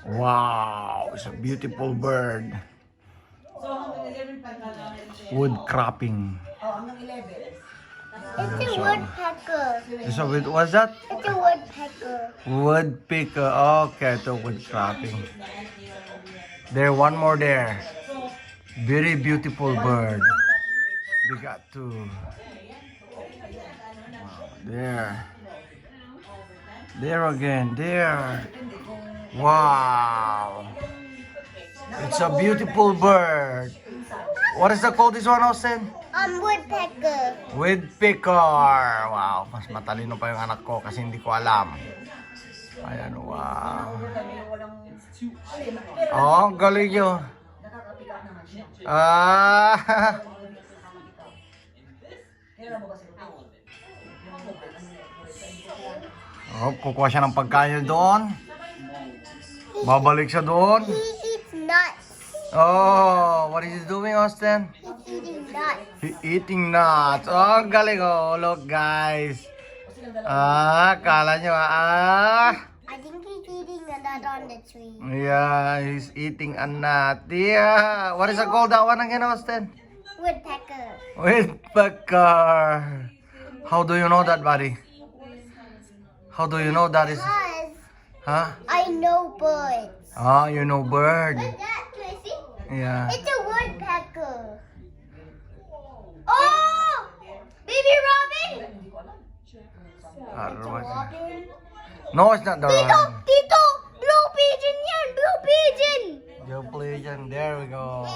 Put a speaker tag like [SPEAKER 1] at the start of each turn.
[SPEAKER 1] Wow, it's a beautiful bird. Wood cropping.
[SPEAKER 2] It's a woodpecker.
[SPEAKER 1] So what's that?
[SPEAKER 2] It's a woodpecker.
[SPEAKER 1] Woodpecker. Okay, the wood cropping. There, one more there. Very beautiful bird. We got two. Wow, there. There again. There. Wow. It's a beautiful bird. What is the called this one, Austin?
[SPEAKER 2] Woodpecker.
[SPEAKER 1] Woodpecker. Wow, mas matalino pa yung anak ko kasi hindi ko alam. Ayan, wow. Oh, ang galing nyo. Ah. Oh, kukuha siya ng pagkain doon. Babalik siya doon.
[SPEAKER 2] He eats nuts.
[SPEAKER 1] Oh, what is he doing, Austin?
[SPEAKER 2] He's eating nuts.
[SPEAKER 1] He eating nuts. Oh, ang galing. Oh, look, guys. Kala nyo,
[SPEAKER 2] I think he's eating a nut on the tree.
[SPEAKER 1] Yeah, he's eating a nut. Yeah. What is it called, that one again, Austin?
[SPEAKER 2] Woodpecker.
[SPEAKER 1] Woodpecker. How do you know that, buddy? How do you know that is...
[SPEAKER 2] Because
[SPEAKER 1] Huh?
[SPEAKER 2] I know birds.
[SPEAKER 1] Ah, you know bird.
[SPEAKER 2] What's that, Tracy?
[SPEAKER 1] Yeah.
[SPEAKER 2] It's a woodpecker. Oh! Baby robin! It's a robin.
[SPEAKER 1] No, it's not the
[SPEAKER 2] Tito!
[SPEAKER 1] robin.
[SPEAKER 2] Tito! Blue pigeon yan! Blue pigeon!
[SPEAKER 1] Blue pigeon. There we go.